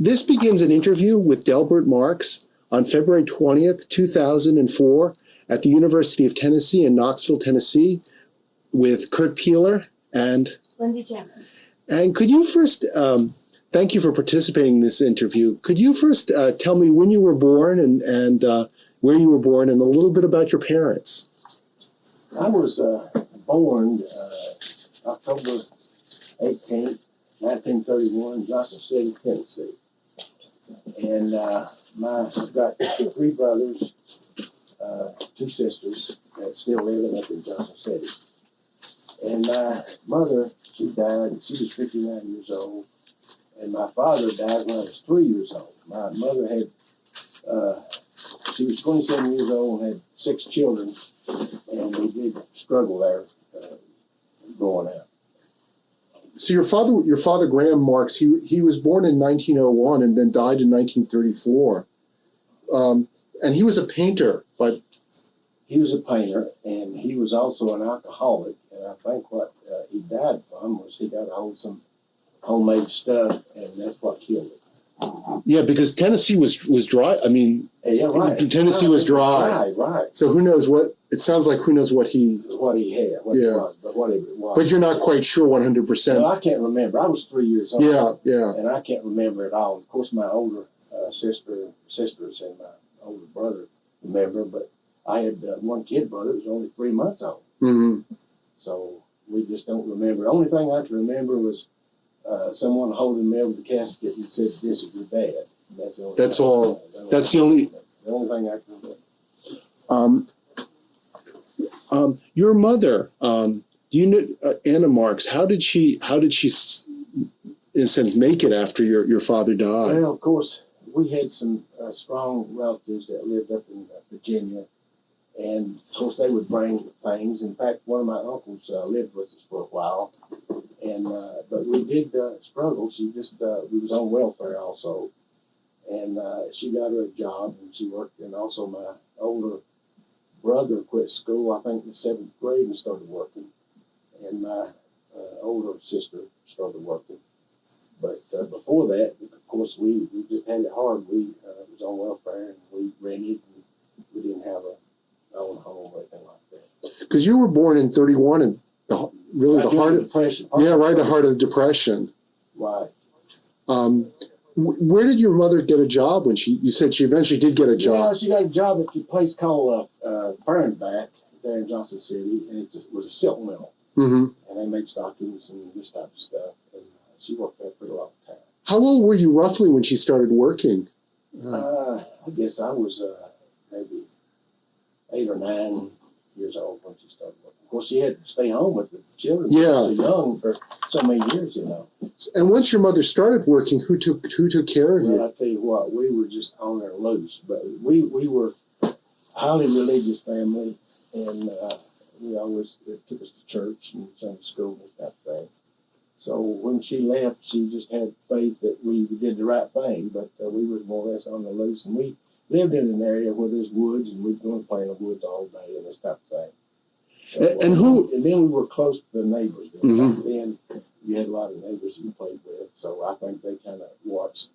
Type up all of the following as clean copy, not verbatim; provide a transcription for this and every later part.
This begins an interview with Delbert Marks on February 20th, 2004 at the University of Tennessee in Knoxville, Tennessee with Kurt Peeler and Lindsay Chapman. And could you first, thank you for participating in this interview. Could you first tell me when you were born and where you were born and a little bit about your parents? I was born October 18th, 1931, Johnson City, Tennessee. And I've got three brothers, two sisters that still living up in Johnson City. And my mother, she died, she was 59 years old. And my father died when I was 3 years old. My mother had, she was 27 years old and had 6 children. And we did struggle there growing up. So your father Graham Marks, he was born in 1901 and then died in 1934. And he was a painter, but he was a painter, and he was also an alcoholic. And I think what he died from was he got a hold of some homemade stuff, and that's what killed him. Yeah, because Tennessee was dry. I mean, yeah, right. Tennessee was dry. Right. So who knows what? It sounds like who knows what he had, what it was, but whatever it was. But you're not quite sure 100%. No, I can't remember. I was 3 years old. Yeah. And I can't remember it all. Of course, my older sisters and my older brother remember, but I had one kid brother who was only 3 months old. Mm-hmm. So we just don't remember. The only thing I can remember was someone holding me over the casket and said, "This is your dad." That's the only. That's all. That's the only. The only thing I can remember. Your mother, do you know Anna Marks? How did she, in a sense, make it after your father died? Well, of course, we had some strong relatives that lived up in Virginia, and of course they would bring things. In fact, one of my uncles lived with us for a while, and but we did struggle. She just we was on welfare also, and she got her a job and she worked. And also my older brother quit school, I think in the 7th grade, and started working, and my older sister started working. But before that, of course, we just had it hard. We was on welfare, and we rented, and we didn't have our own home or anything like that. Because you were born in 31, and the heart of Depression. The heart of the Depression. Right. Where did your mother get a job when you said she eventually did get a job? Yeah, she got a job at a place called Fernback there in Johnson City, and it was a silk mill. Mm-hmm. And they made stockings and this type of stuff. And she worked there for a long time. How old were you roughly when she started working? I guess I was maybe 8 or 9 years old when she started working. Of course, she had to stay home with the children. Yeah. She was so young for so many years, you know. And once your mother started working, who took care of you? Well, I tell you what, we were just on there loose. But we were a highly religious family, and we always took us to church and Sunday school and that type of thing. So when she left, she just had faith that we did the right thing, but we were more or less on the loose. And we lived in an area where there's woods, and we'd go and play in the woods all day and this type of thing. So, and then we were close to the neighbors. Mm-hmm. Back then, you had a lot of neighbors you played with, so I think they kind of watched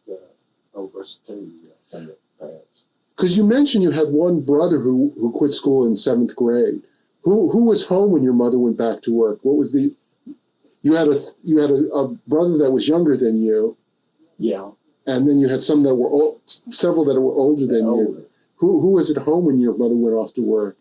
over us too, some of the parents. Because you mentioned you had one brother who quit school in 7th grade. Who was home when your mother went back to work? What was you had a brother that was younger than you. Yeah. And then you had some that were several that were older than you. Who was at home when your mother went off to work?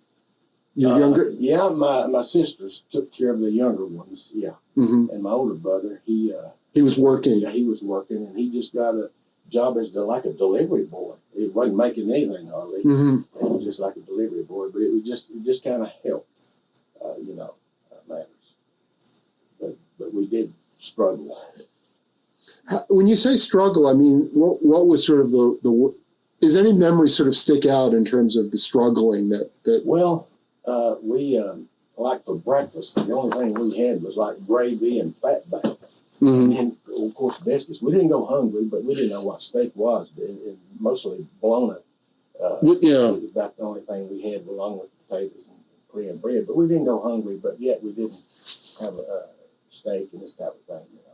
Your younger? Yeah, my sisters took care of the younger ones. Yeah. Mm-hmm. And my older brother, he was working. Yeah, he was working, and he just got a job as like a delivery boy. He wasn't making anything hardly. Mm-hmm. It was just like a delivery boy, but it just kind of helped, matters. But we did struggle. When you say struggle, I mean, what was sort of the is any memory sort of stick out in terms of the struggling that? Well, we like for breakfast, the only thing we had was like gravy and fatback. Mm-hmm. And of course biscuits. We didn't go hungry, but we didn't know what steak was. It mostly bologna. Yeah. It was about the only thing we had, along with potatoes and Korean bread. But we didn't go hungry, but yet we didn't have a steak and this type of thing, you know.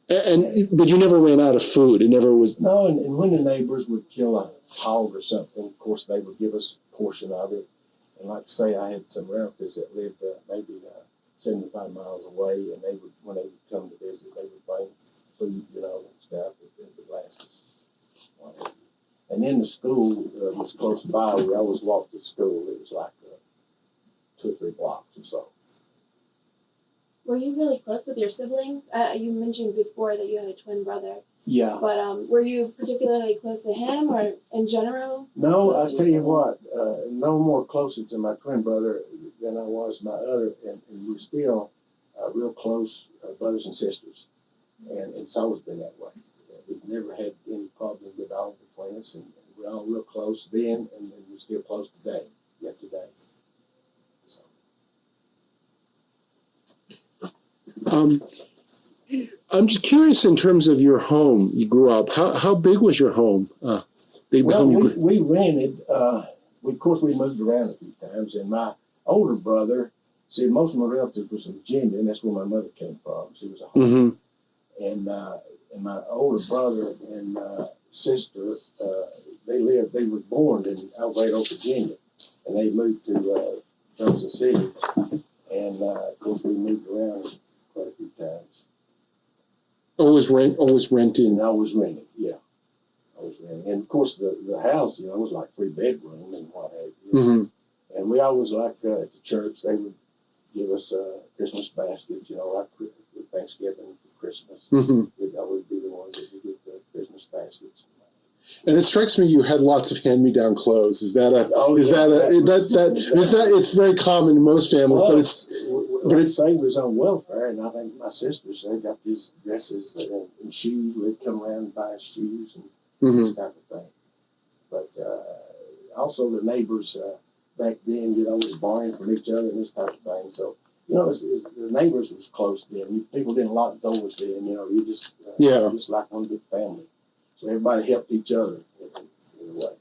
But you never ran out of food. It never was. No, and when the neighbors would kill a hog or something, of course, they would give us a portion of it. And like I say, I had some relatives that lived maybe 75 miles away, and they would, when they would come to visit, they would bring food, and stuff that would last us. And then the school was close by. We always walked to school. It was like 2 or 3 blocks or so. Were you really close with your siblings? You mentioned before that you had a twin brother. Yeah. But were you particularly close to him, or in general? No, I tell you what, no more closer to my twin brother than I was my other, and we're still real close brothers and sisters, and it's always been that way. We've never had any problems at all between us, and we're all real close then, and we're still close today, yet today. So. I'm just curious in terms of your home. You grew up. How big was your home? We rented. Of course, we moved around a few times, and my older brother. See, most of my relatives was in Virginia, and that's where my mother came from. She was a home. And my older brother and sister, they were born in Alvarado, Virginia, and they moved to Johnson City, and of course we moved around quite a few times. Always renting. And I was renting, yeah. I was renting. And of course the house, was like 3 bedroom and what have you. And we always at the church, they would give us Christmas baskets, like Thanksgiving, Christmas. We'd always be the ones that would get the Christmas baskets. And it strikes me you had lots of hand-me-down clothes. It's very common in most families, well, but it's say was on welfare, and I think my sisters, they got these dresses and shoes. They'd come around and buy shoes and this type of thing. But also the neighbors back then, was borrowing from each other and this type of thing. So, the neighbors was close then. People didn't lock doors then. You just like one big family. So everybody helped each other in a way.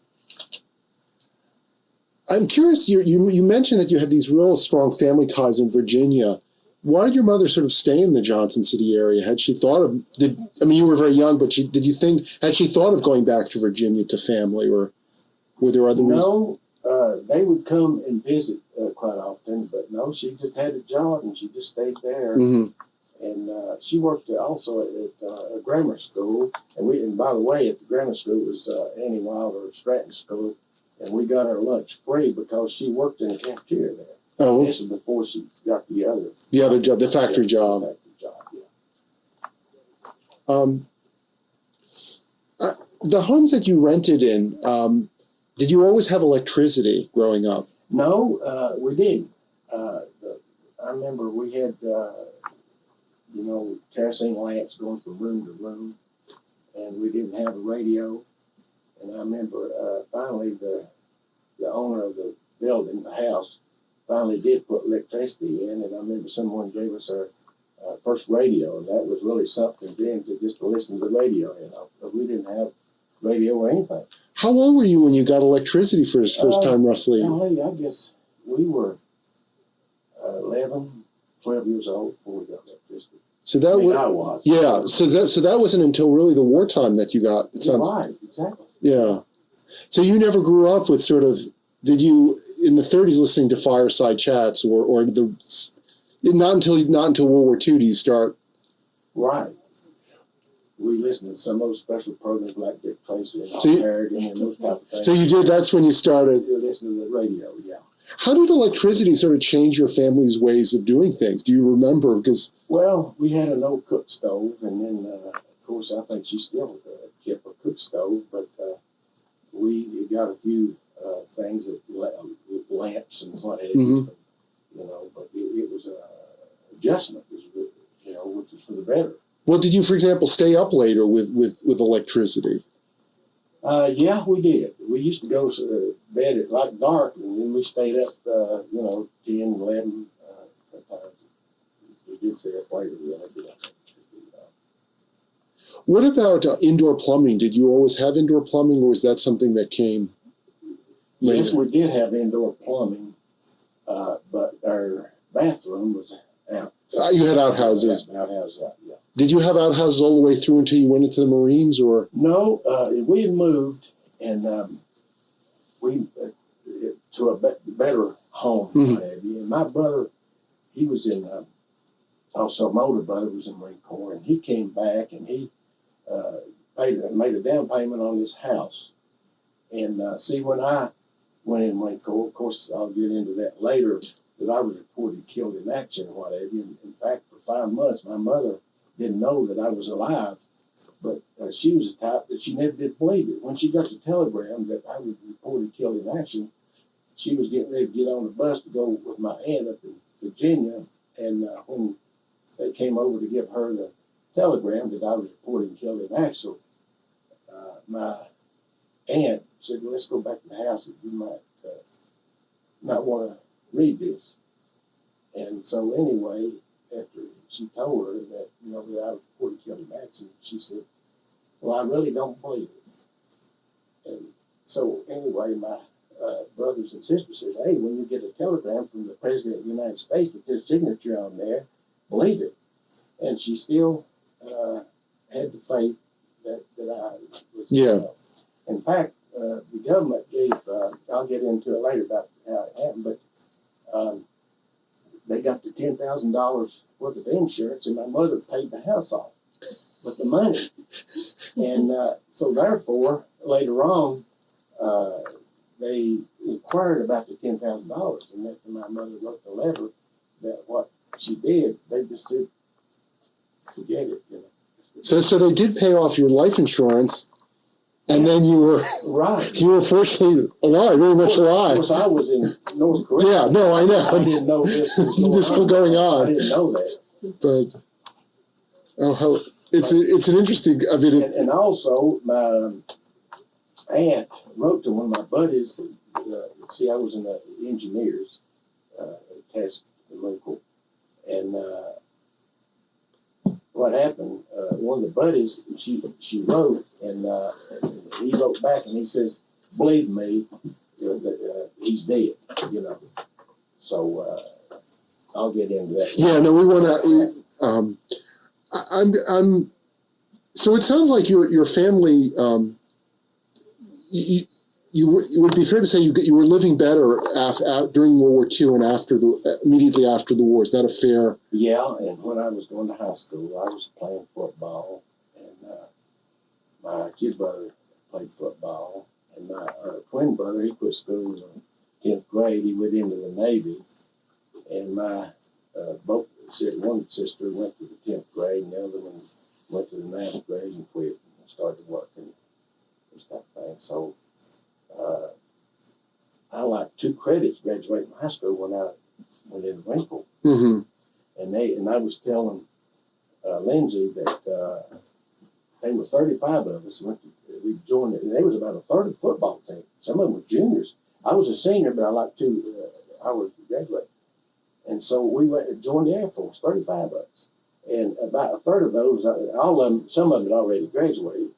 I'm curious, you mentioned that you had these real strong family ties in Virginia. Why did your mother sort of stay in the Johnson City area? Had she thought of, you were very young, but had she thought of going back to Virginia to family, or were there other reasons? No, they would come and visit quite often, but no, she just had a job and she just stayed there. And she worked also at a grammar school. And by the way, at the grammar school was Annie Wilder Stratton School. And we got our lunch free because she worked in the cafeteria there. Oh. This is before she got the other job, the factory job. The factory job, yeah. The homes that you rented in, did you always have electricity growing up? No, we didn't. I remember we had, kerosene lamps going from room to room, and we didn't have a radio. And I remember finally the owner of the building, the house, finally did put electricity in, and I remember someone gave us our first radio, and that was really something then to listen to the radio. But we didn't have radio or anything. How old were you when you got electricity for the first time, roughly? I guess we were 11, 12 years old when we got electricity. So that I was. Yeah. So that wasn't until really the wartime that you got. It sounds. Right. Exactly. Yeah. So you never grew up with sort of. Did you in the 30s listening to fireside chats or not until World War II do you start? Right. We listened to some of those special programs like Dick Tracy and Harrigan and those type of things. So you did. That's when you started. You listening to the radio. Yeah. How did electricity sort of change your family's ways of doing things? Do you remember? Well, we had an old cook stove, and then, of course, I think she still kept a cook stove, but we got a few things that lamps and what have you, but it was an adjustment, which was for the better. Well, did you, for example, stay up later with electricity? Yeah, we did. We used to go to bed at like dark, and then we stayed up, 10, 11 sometimes. We did stay up later. What about indoor plumbing? Did you always have indoor plumbing, or was that something that came later? Yes, we did have indoor plumbing, but our bathroom was out. You had outhouses. Outhouses out, yeah. Did you have outhouses all the way through until you went into the Marines, or? No, we had moved and we to a better home. Mhm. And my brother, he was in also my older brother was in the Marine Corps, and he came back and he made a down payment on his house. And see, when I went in the Marine Corps, of course, I'll get into that later, that I was reported killed in action or whatever. In fact, for 5 months, my mother didn't know that I was alive, but she was the type that she never did believe it. When she got the telegram that I was reported killed in action, she was getting ready to get on the bus to go with my aunt up in Virginia, and when they came over to give her the telegram that I was reported killed in action, my aunt said, well, let's go back to the house. You might want to read this. And so anyway, after she told her that, that I was reported killed in action, she said, well, I really don't believe it. And so anyway, my brothers and sisters says, hey, when you get a telegram from the President of the United States with his signature on there, believe it. And she still had the faith that I was. Yeah. In fact, the government gave, I'll get into it later about how it happened, but they got the $10,000 worth of insurance, and my mother paid the house off with the money. And so therefore, later on, they inquired about the $10,000, and after my mother wrote the letter that what she did, they just said, forget it. So they did pay off your life insurance, and then you were right. You were fortunately alive, very much alive. Of course, I was in North Korea. Yeah, no, I know. I didn't know this was going on. I didn't know that. But how it's an interesting. I mean, and also my aunt wrote to one of my buddies. See, I was in the engineers test the local, and what happened? One of the buddies, she wrote, and he wrote back, and he says, "Believe me, he's dead." So I'll get into that. Yeah, no, we want to. I'm. So it sounds like your family. You would be fair to say you were living better during World War II and immediately after the war. Is that a fair? Yeah, and when I was going to high school, I was playing football, and my kid brother played football, and my twin brother, he quit school in the 10th grade. He went into the Navy, and my one sister went to the 10th grade, and the other one went to the 9th grade and quit and started working, this type of thing. So I like 2 credits graduating high school when I went in the Marine Corps. Mm-hmm. And I was telling Lindsay that they were 35 of us. We joined it, and there was about a third of the football team. Some of them were juniors. I was a senior, but I like 2 hours to graduate. And so we went and joined the Air Force, 35 of us. And about a third of those, all of them, some of them had already graduated.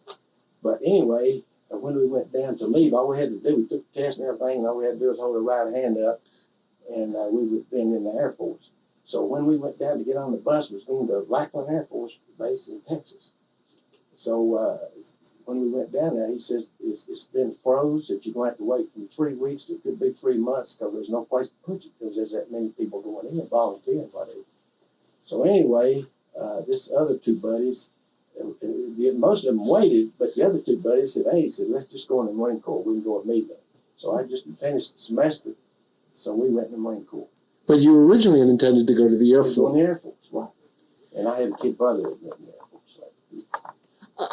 But anyway, when we went down to leave, all we had to do, we took the test and everything, and all we had to do was hold our right hand up, and we had been in the Air Force. So when we went down to get on the bus, we was going to Lackland Air Force Base in Texas. So when we went down there, he says, it's been froze that you're going to have to wait from 3 weeks to it could be 3 months because there's no place to put you because there's that many people going in, volunteering, whatever. So anyway, this other 2 buddies, most of them waited, but the other 2 buddies said, hey, let's just go in the Marine Corps. We can go immediately. So I just finished the semester. So we went in the Marine Corps. But you originally had intended to go to the Air Force. Go in the Air Force, right. And I had a kid brother that went in the Air Force.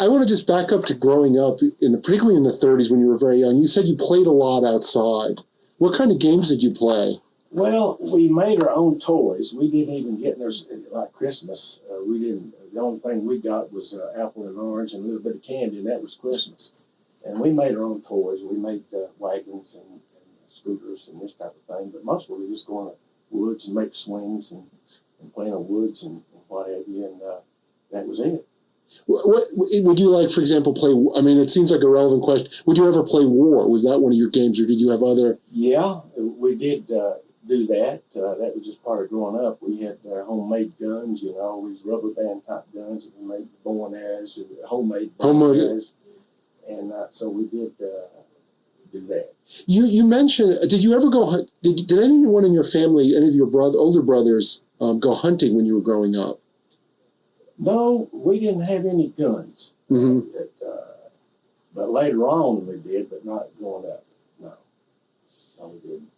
I want to just back up to growing up, particularly in the 30s when you were very young. You said you played a lot outside. What kind of games did you play? Well, we made our own toys. We didn't even get there like Christmas. We didn't. The only thing we got was apple and orange and a little bit of candy, and that was Christmas. And we made our own toys. We made wagons and scooters and this type of thing. But mostly we just go in the woods and make swings and play in the woods and what have you. And that was it. What would you like, for example, play? I mean, it seems like a relevant question. Would you ever play war? Was that one of your games, or did you have other? Yeah, we did. do that. That was just part of growing up. We had homemade guns, you know, these rubber band type guns that we made with bow and arrows, homemade bow and arrows. And so we did do that. You mentioned, did you ever go hunt? Did anyone in your family, any of your older brothers, go hunting when you were growing up? No, we didn't have any guns. Mm-hmm. But later on we did, but not growing up. No, we didn't.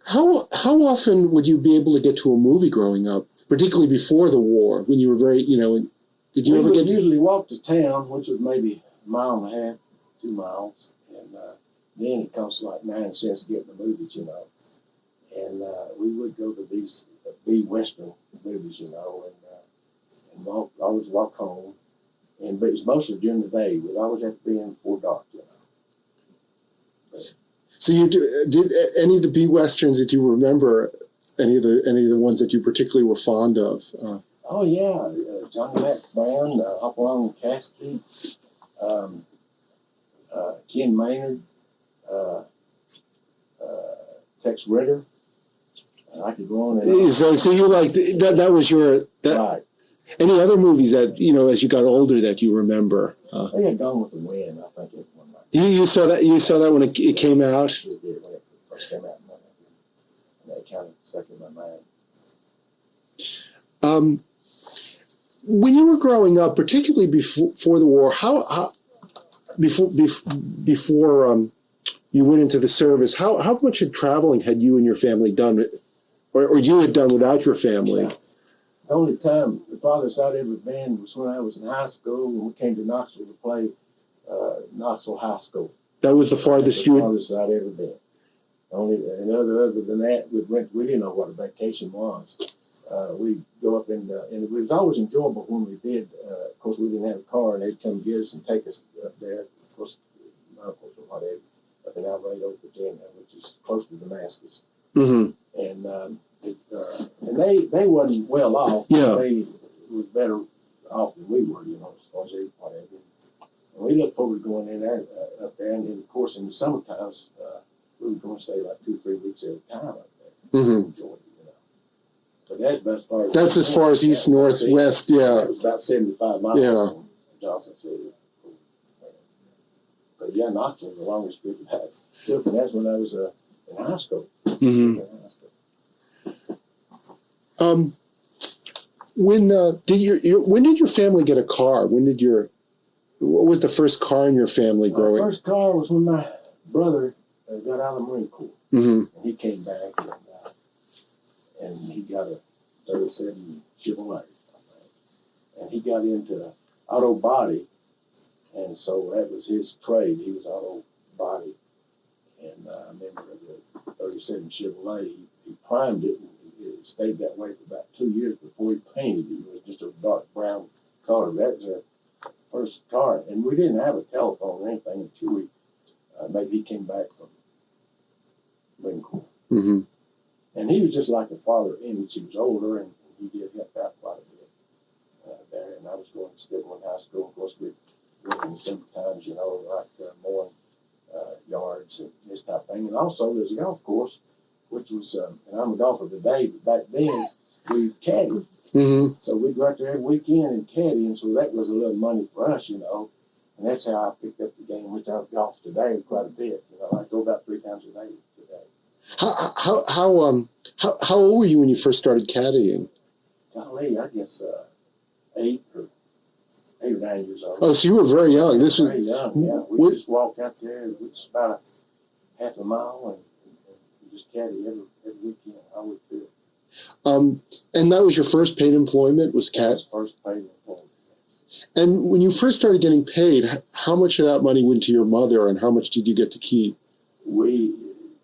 How often would you be able to get to a movie growing up, particularly before the war, when you were very, you know, did you ever get? We usually walk to town, which was maybe a mile and a half, 2 miles, and then it costs like 9 cents to get in the movies, you know. And we would go to these Western movies, you know, and always walk home. But it's mostly during the day. We'd always have to be in before dark, you know. So did any of the B westerns that you remember? Any of the ones that you particularly were fond of? Oh yeah, Johnny Mac Brown, Hopalong and Cassidy, Ken Maynard, Tex Ritter. I could go on and on. So you like that was your Right. Any other movies that, you know, as you got older that you remember? They had Gone with the Wind, I think it one night. You saw that when it came out? Sure did, when it first came out. And that kind of stuck in my mind. When you were growing up, particularly before the war, before you went into the service, how much of traveling had you and your family done, or you had done without your family? Yeah. The only time the farthest I'd ever been was when I was in high school, when we came to Knoxville to play Knoxville High School. That was the farthest you. Farthest I'd ever been. Other than that, we didn't know what a vacation was. We'd go up and it was always enjoyable when we did. Of course, we didn't have a car, and they'd come get us and take us up there. Of course, my uncles or whatever, up in Alvarado, Virginia, which is close to Damascus. Mm-hmm. And they wasn't well off. Yeah. They were better off than we were, you know, as far as whatever. And we looked forward to going in there, up there, and then, of course, in the summer times, we were going to stay like 2 or 3 weeks at a time up there. Mm-hmm. Enjoy it, you know. But that's about as far as. That's as far as east, north, west, yeah. It was about 75 miles from Johnson City. But yeah, Knoxville was the longest trip we had. And that's when I was in high school. Mm-hmm. When did your family get a car? What was the first car in your family growing? My first car was when my brother got out of the Marine Corps. Mm-hmm. And he came back and he got a 37 Chevrolet. And he got into auto body, and so that was his trade. He was auto body. And I remember the 37 Chevrolet, he primed it, and it stayed that way for about 2 years before he painted it. It was just a dark brown color. That was our first car. And we didn't have a telephone or anything until maybe he came back from Marine Corps. Mm-hmm. And he was just like a father in which he was older, and he did help out quite a bit there. And I was still going to high school. Of course, we went in the summer times, you know, like mowing yards and this type of thing. And also there's a golf course, which was, and I'm a golfer today, but back then we caddied. Mm-hmm. So we'd go out there every weekend and caddy, and so that was a little money for us, you know. And that's how I picked up the game, which I golf today quite a bit. You know, I go about 3 times a day today. How old were you when you first started caddying? Golly, I guess 8 or 9 years old. Oh, so you were very young. This was very young. Yeah, we just walk out there. It's about a half a mile, and we just caddy every weekend. I would do it. And that was your first paid employment, was That was first paid employment. Yes. And when you first started getting paid, how much of that money went to your mother, and how much did you get to keep? We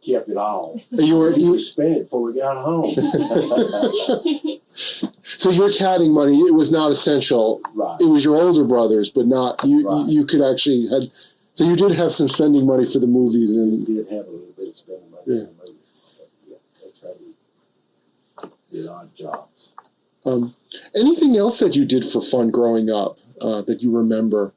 kept it all. You spent it before we got home. So your caddying money, it was not essential. Right. It was your older brothers, but not you. Right. You could actually so you did have some spending money for the movies, We and did have a little bit of spending money Yeah. in the movies. But yeah, that's how we did odd jobs. anything else that you did for fun growing up that you remember,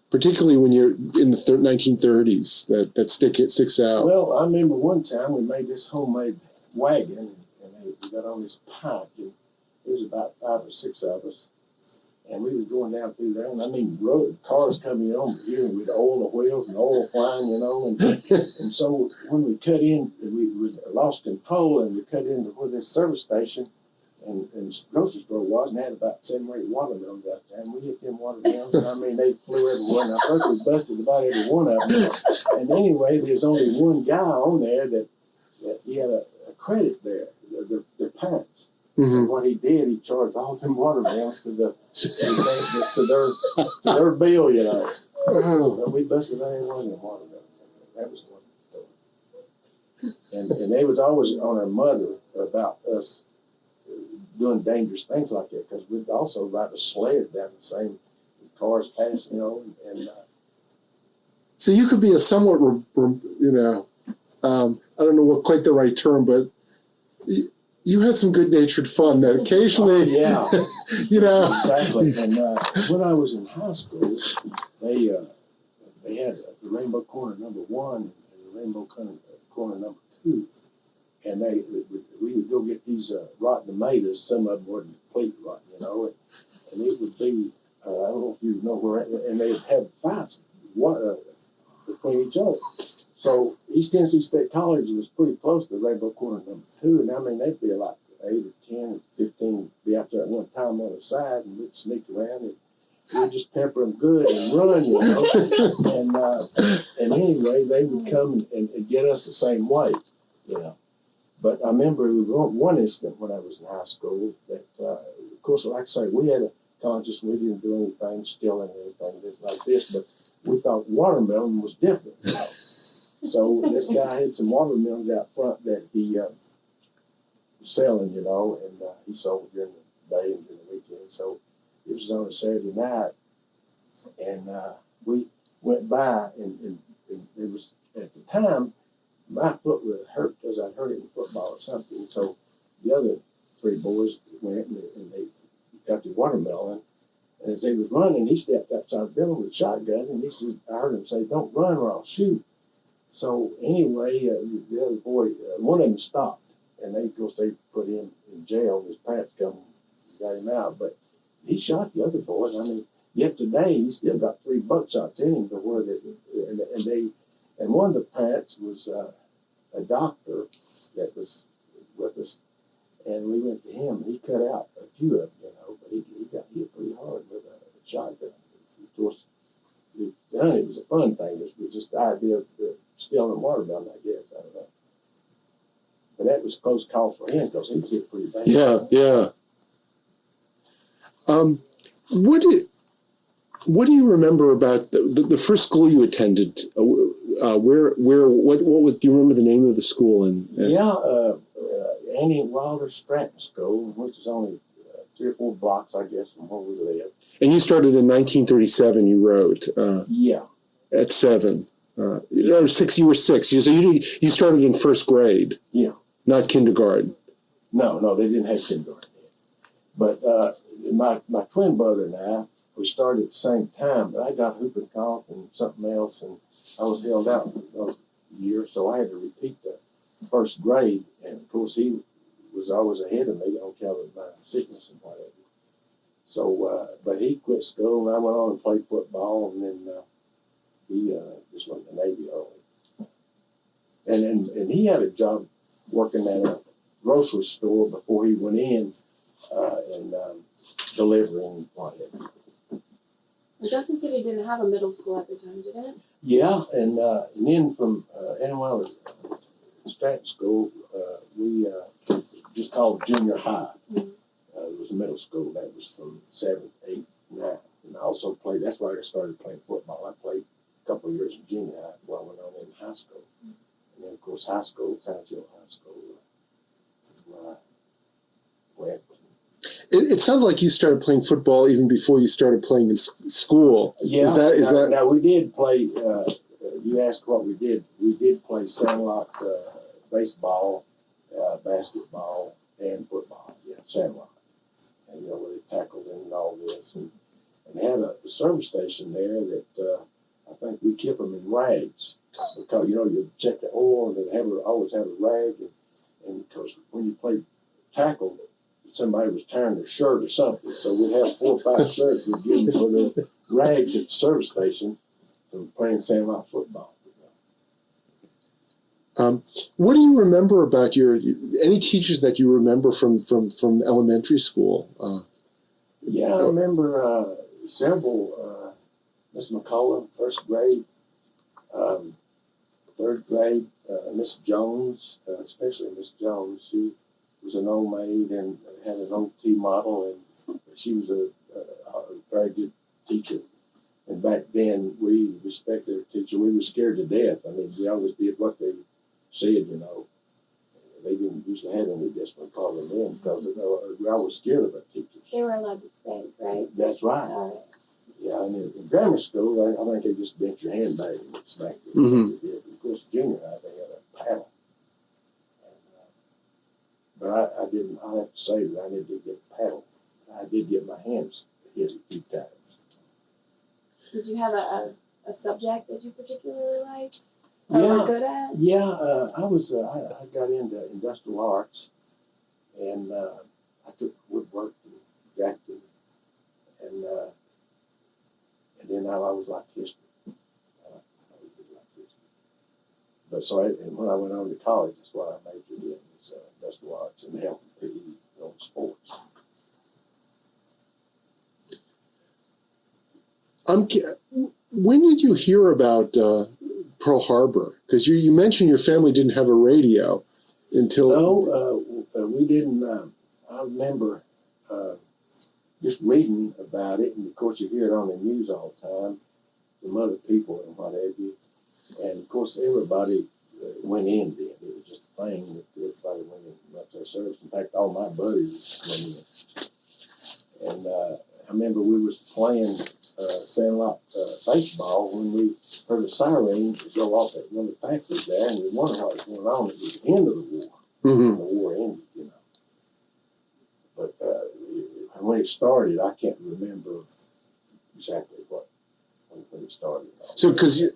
particularly when you're in the 1930s, that sticks out? Well, I remember one time we made this homemade wagon, and we got on this pike, and it was about 5 or 6 of us, and we was going down through there, and I mean, cars coming on here with oil the wheels and oil flying, and so when we cut in, we lost control, and we cut into where this service station and grocery store was, and had about 7 or 8 watermelons out there, and we hit them watermelons, and I mean, they flew everywhere, and I think we busted about every one of them. And anyway, there's only one guy on there that he had a credit there, their parents. Mm-hmm. And what he did, he charged all them watermelons to their bill, Oh. But we busted out every one of them watermelons. That was one story. And they was always on our mother about us doing dangerous things like that, because we'd also ride a sled down the same cars past, and So you could be a somewhat, I don't know what quite the right term, but you had some good-natured fun that occasionally, yeah, Exactly. And when I was in high school, they had the Rainbow Corner #1 and the Rainbow Corner #2, and we would go get these rotten tomatoes. Some of them were complete rotten, and it would be I don't know if you know where, and they'd have fights between each other. So East Tennessee State College was pretty close to Rainbow Corner #2, and I mean they'd be like 8 or 10 or 15 be out there at one time on the side, and we'd sneak around and we'd just pepper them good and run, And anyway, they would come and get us the same way, But I remember one incident when I was in high school that, of course, like I say, we had a conscience. We didn't do anything, stealing anything like this, but we thought watermelon was different. So this guy had some watermelons out front that he was selling, and he sold during the day and during the weekend. So it was on a Saturday night, and we went by, and it was at the time my foot was hurt because I hurt it in football or something. So the other 3 boys went and they got the watermelon. And as they was running, he stepped outside the building with a shotgun, and he said, I heard him say, "Don't run or I'll shoot." So anyway, the other boy, one of them stopped, and they put him in jail. His parents come and got him out, but he shot the other boy. And I mean, yet today he's still got 3 buckshots in him. And one of the parents was a doctor that was with us, and we went to him. He cut out a few of them, but he got hit pretty hard with a shotgun. Of course, it was a fun thing. It was just the idea of stealing watermelon, I guess. I don't know. But that was a close call for him because he was hit pretty bad. Yeah. What do you remember about the first school you attended? What was? Do you remember the name of the school? Annie Wilder Stratton School, which is only 3 or 4 blocks, I guess, from where we live. And you started in 1937. You wrote. Yeah. At 7. Or 6. You were 6. So you started in first grade. Yeah. Not kindergarten. No, they didn't have kindergarten yet. But my twin brother and I, we started at the same time, but I got whooping cough and something else, and I was held out those years, so I had to repeat the first grade. And of course, he was always ahead of me on account of my sickness and whatever. So, but he quit school, and I went on and played football, and then he just went to the Navy early. And he had a job working at a grocery store before he went in and delivering whatever. Johnson City didn't have a middle school at the time, did it? Yeah, and then from Annie Stratton School, we just called junior high. Mm-hmm. It was a middle school. That was from 7, 8, 9. And I also played, that's why I started playing football. I played a couple of years in junior high before I went on in high school. And then, of course, high school, Science Hill High School, is where I went. It sounds like you started playing football even before you started playing in school. Yeah. Is that? Now, we did play, you asked what we did. We did play Sandlot baseball, basketball, and football. Yeah, Sandlot. And, where they tackled and all this. And they had a service station there that I think we kept them in rags. Because, you check the oil, and they always have a rag. And because when you played tackle, somebody was tearing their shirt or something. So we'd have 4 or 5 shirts we'd give them for the rags at the service station from playing sandlot football. What do you remember about any teachers that you remember from elementary school? Yeah, I remember several. Miss McCullough, first grade, 3rd grade, Miss Jones, especially Miss Jones. She was an old maid and had an old T model, and she was a very good teacher. And back then, we respected her teacher. We were scared to death. I mean, we always did what they said, you know. They didn't usually have any discipline problem then because we always scared of our teachers. They were allowed to spank, right? That's right. All right. Yeah, and in grammar school, I think they just bent your hand back and smacked you. Mm-hmm. Of course, junior high, they had a paddle. And, but I didn't, I have to say that I didn't get a paddle. I did get my hands hit a few times. Did you have a subject that you particularly liked or Yeah. were good at? Yeah, I got into industrial arts, and I took woodwork and drafting, and then I always liked history. I always did like history. But so and when I went on to college, that's what I majored in, was industrial arts and health and PE, sports. When did you hear about Pearl Harbor? Because you mentioned your family didn't have a radio until. No, we didn't. I remember just reading about it, and of course you hear it on the news all the time from other people and what have you. And of course everybody went in then. It was just a thing that everybody went in military service. In fact, all my buddies went in. And I remember we was playing sandlot baseball when we heard a siren go off at one of the factories there, and we wondered what was going on. It was the end of the war. Mm-hmm. The war ended, you know. But when it started, I can't remember exactly when it started. So, because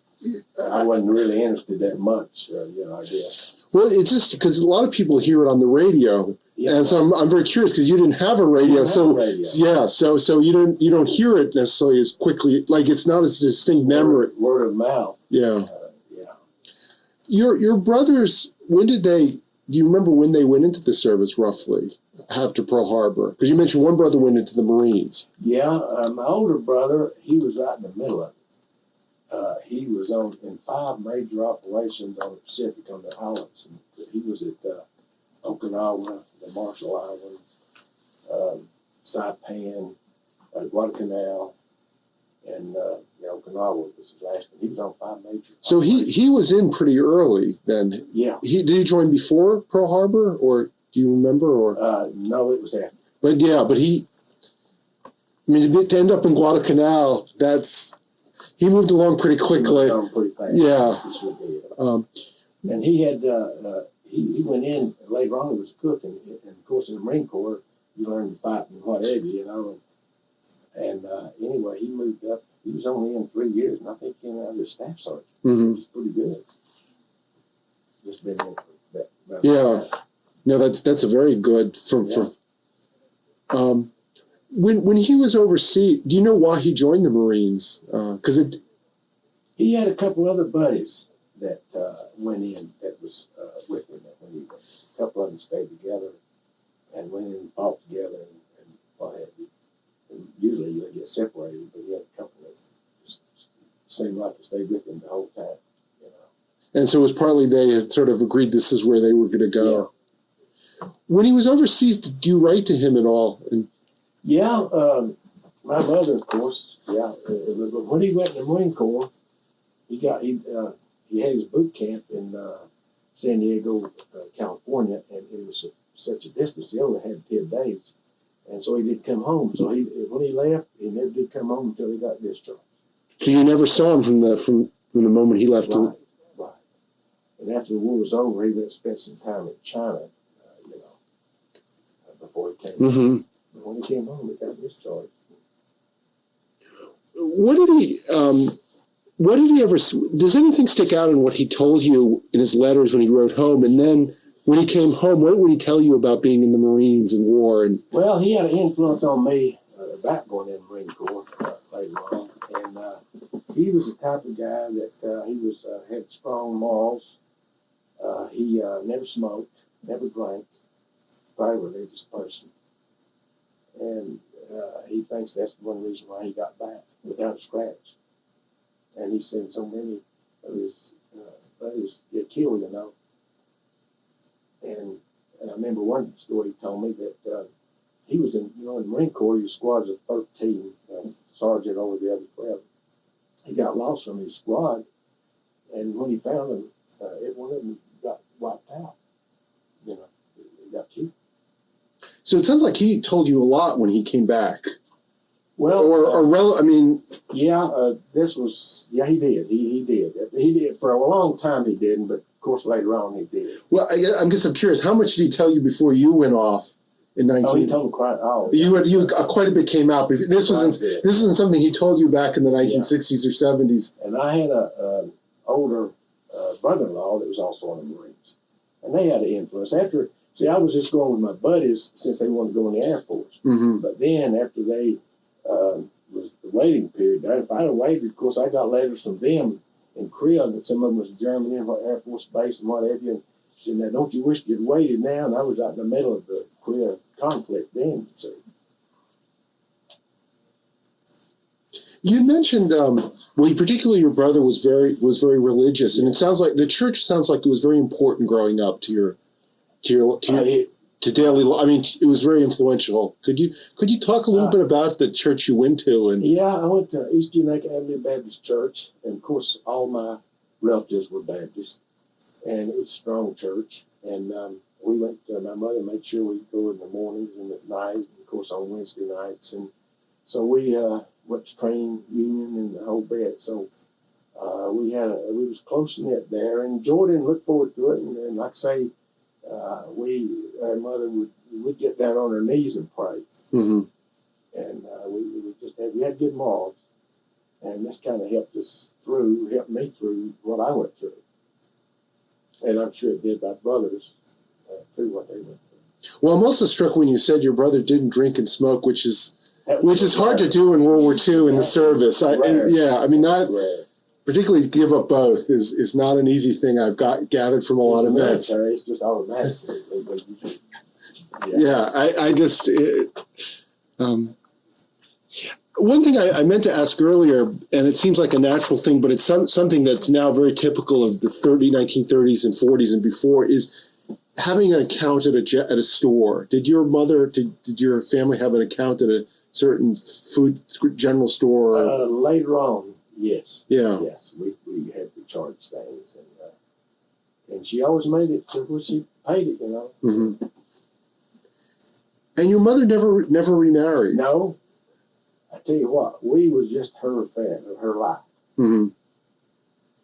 I wasn't really interested that much, I guess. well, it's just because a lot of people hear it on the radio. Yeah, And so I'm very curious because you didn't have a radio, yeah, so you don't hear it necessarily as quickly. Like it's not as distinct memory. Word of mouth. Yeah. Yeah. Your brothers, when did they? Do you remember when they went into the service roughly after Pearl Harbor? Because you mentioned one brother went into the Marines. Yeah, my older brother, he was right in the middle of it. He was in 5 major operations on the Pacific on the islands. And he was at Okinawa, the Marshall Islands, Saipan, Guadalcanal, and Okinawa was his last one. He was on 5 major. So he was in pretty early then. Yeah. Did he join before Pearl Harbor, or do you remember? Or no, it was after. But to end up in Guadalcanal, he moved along pretty quickly. He moved on pretty fast. Yeah. He sure did. And he had he went in later on. He was a cook, and of course in the Marine Corps you learn to fight and what have you, And anyway, he moved up. He was only in 3 years, and I think he came out as a staff sergeant. Mm-hmm. Which is pretty good. Just been in for that. Yeah. No, that's a very good When he was overseas, do you know why he joined the Marines? Because he had a couple other buddies that went in that was with him when he went. A couple of them stayed together and went in and fought together and what have you. And usually they get separated, but he had a couple that just seemed like they stayed with him the whole time. And so it was partly they had sort of agreed this is where they were going to go. Yeah. When he was overseas, did you write to him at all? Yeah, my mother, of course. Yeah, when he went in the Marine Corps, he had his boot camp in San Diego, California, and it was such a distance. He only had 10 days, and so he didn't come home. So when he left, he never did come home until he got discharged. So you never saw him from the moment he left. Right. And after the war was over, he went and spent some time in China, before he came. Mm-hmm. But when he came home, he got discharged. What did he ever? Does anything stick out in what he told you in his letters when he wrote home? And then when he came home, what would he tell you about being in the Marines and war? And Well, he had an influence on me about going in the Marine Corps later on, and he was the type of guy that he was had strong morals. He never smoked, never drank, very religious person, and he thinks that's one reason why he got back without a scratch. And he's seen so many of his buddies get killed, you know. And I remember one story he told me that he was in, in the Marine Corps, your squads of 13, sergeant over the other 12. He got lost from his squad, and when he found him, one of them got wiped out. You know, he got killed. so it sounds like he told you a lot when he came back. Well, Yeah, this was, he did. He did. He did for a long time. He didn't, but of course later on he did. Well, I'm curious. How much did he tell you before you went off in 19? Oh, he told me quite. Oh, you quite a bit came out. This wasn't something he told you back in the 1960s or 70s. And I had a older brother-in-law that was also on the Marines, and they had an influence. I was just going with my buddies since they wanted to go in the Air Force. Mm-hmm. But then after they was the waiting period, if I'd have waited, of course, I got letters from them in Korea that some of them was Germany and Air Force Base and what have you. And said, "Now, don't you wish you'd waited now?" And I was out in the middle of the Korea conflict then. So. You mentioned, particularly your brother was very religious, and it sounds like the church sounds like it was very important growing up to daily life. I mean, it was very influential. Could you talk a little bit about the church you went to? And I went to East Jamaica Avenue Baptist Church, and of course, all my relatives were Baptist, and it was a strong church. And we went. My mother made sure we'd go in the mornings and at night, and of course on Wednesday nights, and so we went to training union and the whole bit. So we was close knit there, and Jordan looked forward to it. And like I say, our mother would get down on her knees and pray, mm-hmm. and we had good morals, and this kind of helped me through what I went through, and I'm sure it did my brothers through what they went through. Well, I'm also struck when you said your brother didn't drink and smoke, which is hard to do in World War II in the service. Not particularly give up both is not an easy thing. I've gathered from a lot of vets. It's just automatic. One thing I meant to ask earlier, and it seems like a natural thing, but it's something that's now very typical of the 1930s and 40s and before, is having an account at a store. Did your family have an account at a certain food general store? Later on, yes. Yeah. Yes, we had to charge things, and she always made it to where she paid it, you know. Mm-hmm. And your mother never remarried? No. I tell you what, we was just her family, her life. Mm-hmm.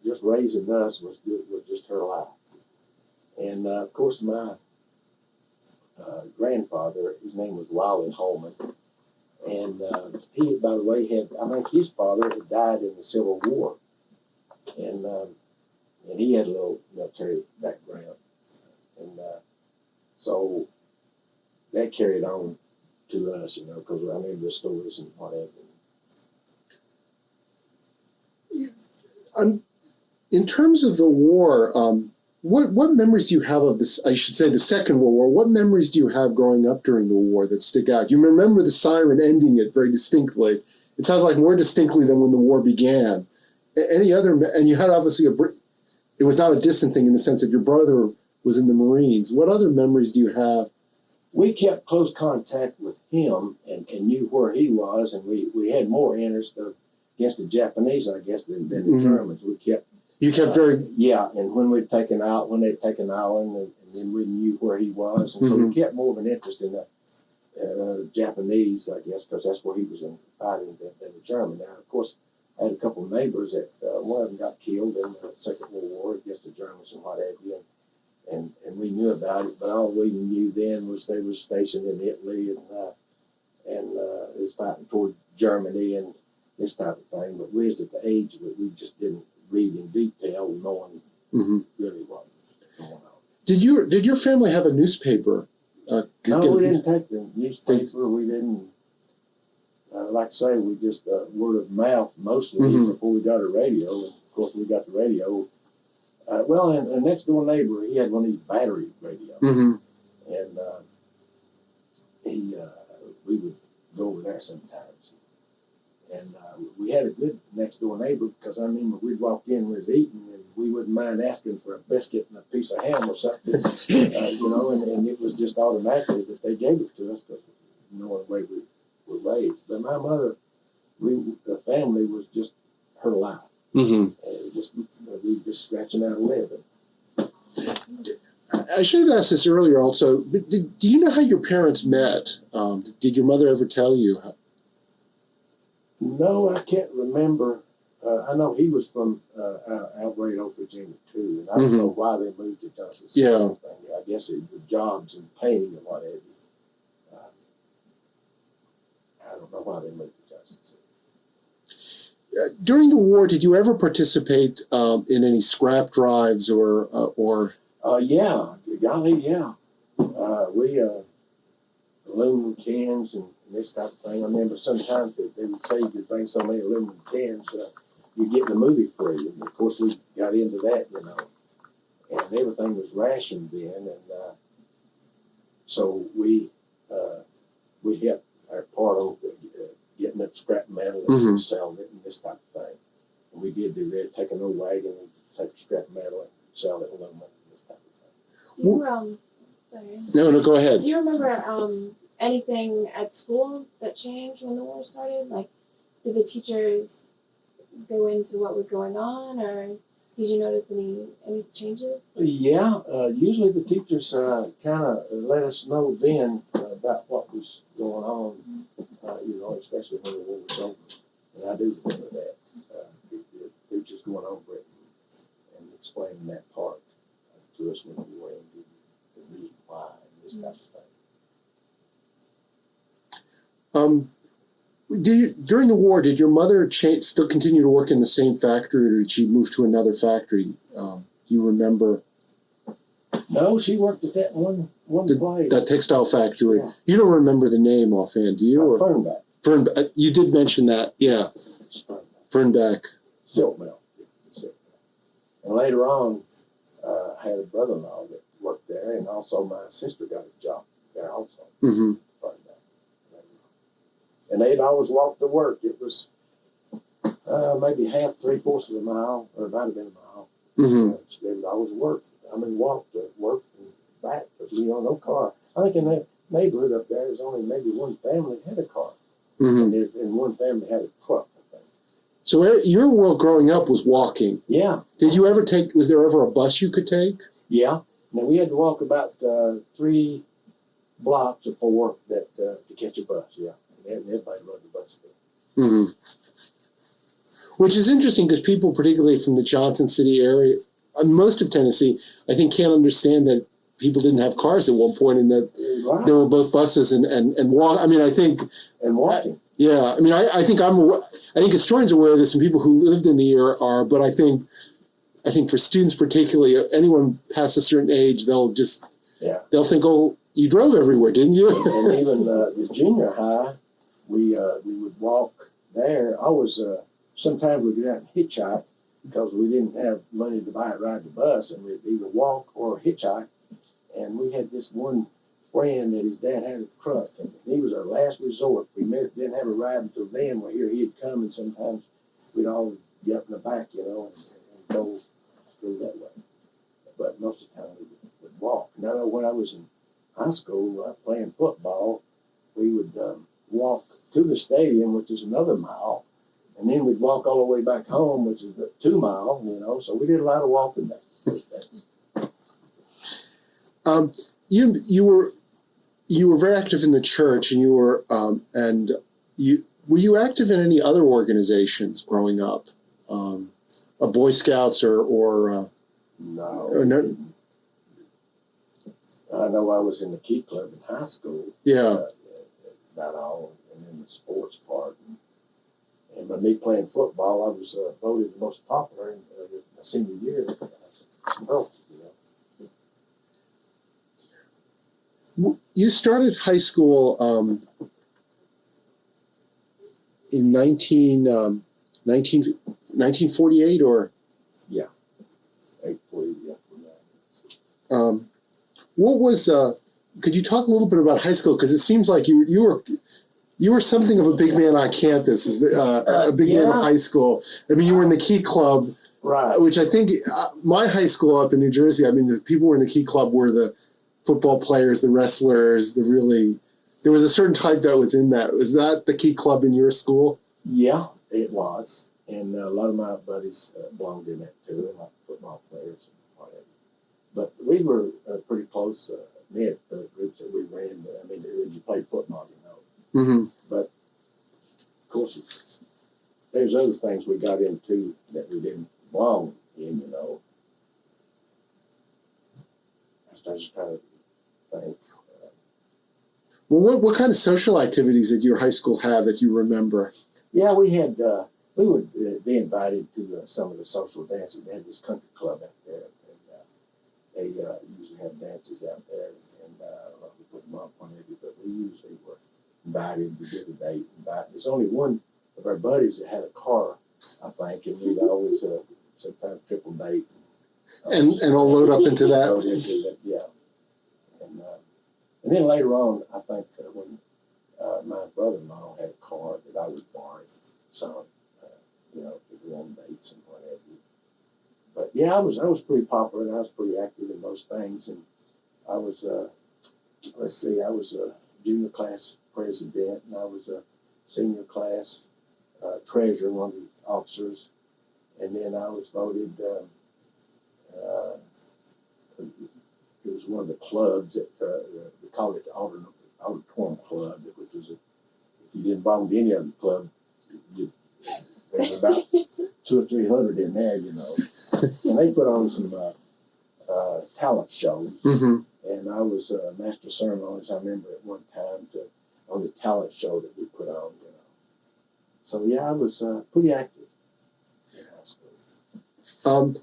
Just raising us was just her life. And of course, my grandfather, his name was Wiley Holman, and he, by the way, I think his father had died in the Civil War, and he had a little military background, and so that carried on to us, you know, because I remember the stories and whatever. In terms of the war, what memories do you have of this? I should say the Second World War. What memories do you have growing up during the war that stick out? You remember the siren ending it very distinctly. It sounds like more distinctly than when the war began. Any other? And you had obviously it was not a distant thing in the sense that your brother was in the Marines. What other memories do you have? We kept close contact with him and knew where he was, and we had more interest against the Japanese, I guess, than the Mm-hmm. Germans. You kept very and when they'd taken Ireland, and then we knew where he was, and so Mm-hmm. we kept more of an interest in the Japanese, I guess, because that's where he was fighting than the German. Now, of course, I had a couple of neighbors that one of them got killed in the Second World War against the Germans and what have you, and we knew about it, but all we knew then was they were stationed in Italy and was fighting toward Germany and this type of thing. But we was at the age that we just didn't read in detail, knowing Mm-hmm. really what was going on. Did your family have a newspaper? No, we didn't take the newspaper. We didn't. Like I say, we just word of mouth mostly before we got a radio. And of course, we got the radio. Well, and a next door neighbor, he had one of these battery radios, and we would go over there sometimes. And we had a good next door neighbor because I mean, we'd walk in, we was eating, and we wouldn't mind asking for a biscuit and a piece of ham or something, and it was just automatically that they gave it to us because knowing the way we were raised. But my mother, the family was just her life. We just scratching out a living. I should have asked this earlier also, but do you know how your parents met? Did your mother ever tell you? No, I can't remember. I know he was from Alvarado, Virginia, too, and I don't know why they moved to Texas. Yeah. I guess it was jobs and painting and whatever. I don't know why they moved to Texas. During the war, did you ever participate in any scrap drives or? Yeah, golly, yeah. We aluminum cans and this type of thing. I remember sometimes they would say you could bring so many aluminum cans, you get in the movie free. And of course, we got into that, and everything was rationed then, and so we helped our part of getting up scrap metal and selling it and this type of thing. And we did do that, take an old wagon and take scrap metal and sell it aluminum and this type of thing. Do you, sorry. No, go ahead. Do you remember anything at school that changed when the war started? Like, did the teachers go into what was going on, or did you notice any changes? Yeah, usually the teachers kind of let us know then about what was going on, especially when the war was over. And I do remember that. The teachers going over it and explaining that part to us when we were in the reason why and this type of thing. During the war, did your mother still continue to work in the same factory, or did she move to another factory? Do you remember? No, she worked at that one place. That textile factory. Yeah. You don't remember the name offhand, do you? Fernback. Fernback. You did mention that, yeah. Fernback. Silk mill. And later on, I had a brother-in-law that worked there, and also my sister got a job there also. Mm-hmm. And they'd always walk to work. It was maybe half, 3/4 of a mile, or it might have been a mile. They would always walk to work and back, because no car. I think in that neighborhood up there, there's only maybe one family that had a car, and one family had a truck, I think. So your world growing up was walking. Yeah. Did you ever was there ever a bus you could take? Yeah. Now we had to walk about 3 blocks or 4 to catch a bus, yeah. And everybody rode the bus there. Which is interesting because people, particularly from the Johnson City area, most of Tennessee, I think can't understand that people didn't have cars at one point, and that there were both buses and walk. I mean, I think and walking. Yeah, I mean, I think historians are aware of this, and people who lived in the era are. But I think for students particularly, anyone past a certain age, they'll think, oh, you drove everywhere, didn't you? And even the junior high, we would walk there. Sometimes we'd get out and hitchhike because we didn't have money to ride the bus, and we'd either walk or hitchhike. And we had this one friend that his dad had a truck, and he was our last resort. We didn't have a ride until then. Well, here he'd come, and sometimes we'd all get up in the back, and go that way. But most of the time we would walk. Now, when I was in high school playing football, we would walk to the stadium, which is another mile, and then we'd walk all the way back home, which is 2 miles, so we did a lot of walking there. You were very active in the church, and were you active in any other organizations growing up, Boy Scouts or no? I know I was in the Key Club in high school. Yeah. About all, and then the sports part. And by me playing football, I was voted the most popular in my senior year. you started high school in 1948, or 840, yeah. what was? Could you talk a little bit about high school? Because it seems like you were something of a big man on campus, a big man in high school. I mean, you were in the Key Club, Right. which I think my high school up in New Jersey. I mean, the people who were in the Key Club were the football players, the wrestlers, there was a certain type that was in that. Was that the Key Club in your school? Yeah, it was. And a lot of my buddies belonged in that too, like football players and whatever. But we were pretty close knit groups that we ran. I mean, you played football, you know. Mm-hmm. But of course, there's other things we got into that we didn't belong in, you know. I just kind of think. Well, what kind of social activities did your high school have that you remember? Yeah, we would be invited to some of the social dances. They had this country club out there, and they usually have dances out there, and we put them on whenever, but we usually were invited to give a date. There's only one of our buddies that had a car, I think, and we'd always sometimes triple date. And all load up into that. Load into that, yeah. And then later on, I think when my brother-in-law had a car that I was borrowing some, you know, to go on dates and whatever. But yeah, I was pretty popular and I was pretty active in those things. And I was, I was a junior class president, and I was a senior class treasurer, one of the officers. And then I was voted, it was one of the clubs that we called it the Auditorium Club, which was if you didn't belong to any other club, there's about 200 or 300 in there, you know. And they put on some talent shows, Mm-hmm. and I was master of ceremonies. I remember at one time on the talent show that we put on, you know. So yeah, I was pretty active in high school.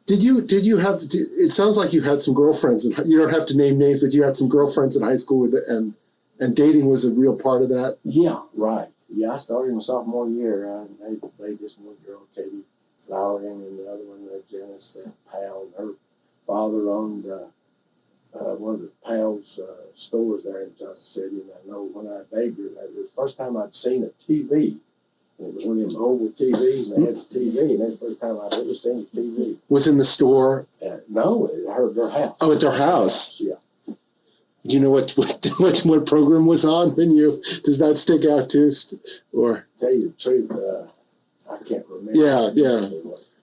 Did you have? It sounds like you had some girlfriends, and you don't have to name names, but you had some girlfriends in high school and dating was a real part of that. Yeah, right. Yeah, I started in my sophomore year. I dated this one girl, Katie Lowry, and the other one, Janice Powell. And her father owned one of the Powell's stores there in Johnson City. And I know when I dated her, it was the first time I'd seen a TV. And it was one of them oval TVs, and they had the TV, and that's the first time I'd ever seen a TV. Was in the store? No, at their house. Oh, at their house. Yeah. Do you know what program was on when you? Does that stick out too? Or Tell you the truth, I can't remember. Yeah.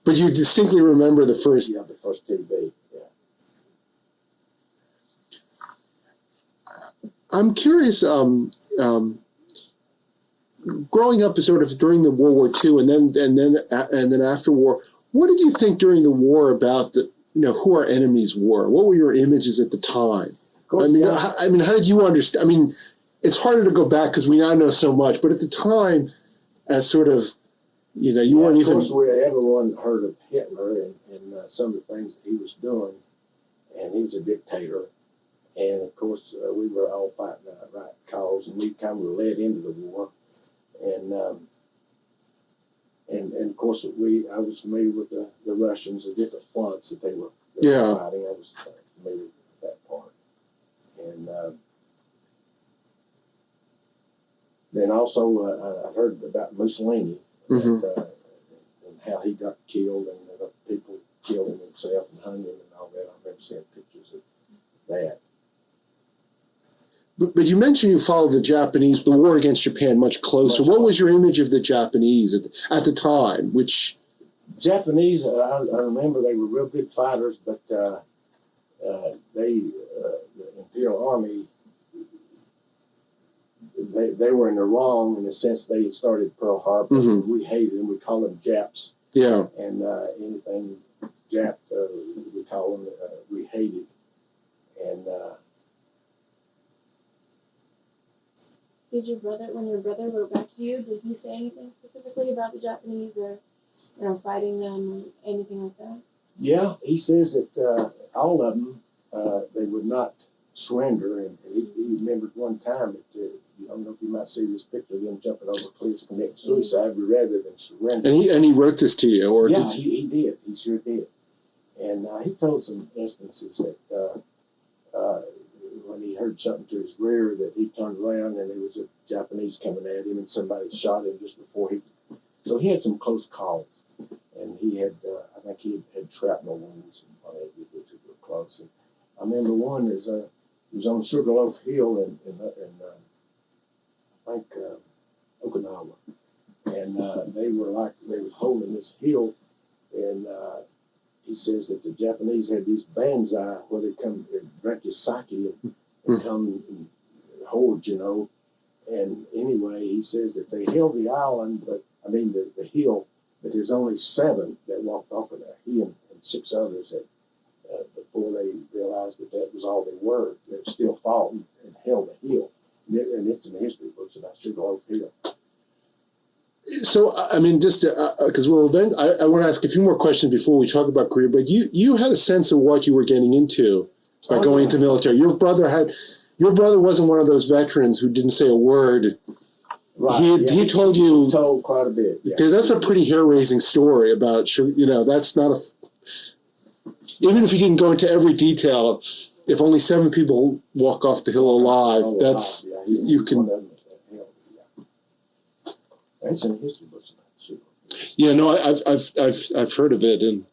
But you distinctly remember the first. Yeah, the first TV. Yeah. I'm curious. Growing up sort of during the World War II and then after war, what did you think during the war about who our enemies were? What were your images at the time? Course, I mean, how did you understand? I mean, it's harder to go back because we now know so much, but at the time, as sort of, you weren't even. Of course, everyone heard of Hitler and some of the things that he was doing, and he was a dictator. And of course, we were all fighting the right cause, and we kind of were led into the war. And of course, I was familiar with the Russians, the different fronts that they were fighting. I was familiar with that part. And then also, I heard about Mussolini, Mm-hmm. and how he got killed, and people killed himself and hung him and all that. I remember seeing pictures of that. But you mentioned you followed the war against Japan much closer. What was your image of the Japanese at the time? Which Japanese, I remember they were real good fighters, but the Imperial Army, they were in the wrong in the sense they started Pearl Harbor. Mm-hmm. We hated them. We call them Japs. Yeah. And anything Jap, we call them, we hated. And when your brother wrote back to you, did he say anything specifically about the Japanese or, fighting them or anything like that? yeah, he says that all of them, they would not surrender, and he remembered one time that I don't know if you might see this picture of him jumping over cliffs, committing suicide rather than surrender. And he wrote this to you, or yeah, did you? he did. He sure did. And he told some instances that when he heard something to his rear, that he turned around and there was a Japanese coming at him, and somebody shot him just before he. So he had some close calls, and he had I think he had shrapnel wounds and what have you, which were close. And I remember one is he was on Sugarloaf Hill in I think Okinawa, and they was holding this hill, and he says that the Japanese had these banzai where they come and drink his sake and come and hoard, you know. And anyway, he says that they held the island, but I mean the hill, but there's only 7 that walked off of there. He and 6 others had before they realized that was all they were. They still fought and held the hill. And it's in the history books about Sugarloaf Hill. So, I mean, just because we'll then, I want to ask a few more questions before we talk about career, but you had a sense of what you were getting into by going into military. Your brother wasn't one of those veterans who didn't say a word. Right. He told you. He told quite a bit. Yeah. That's a pretty hair-raising story about, that's not even if you didn't go into every detail, if only 7 people walk off the hill alive, you can. That's in the history books. Yeah, no, I've heard of it, and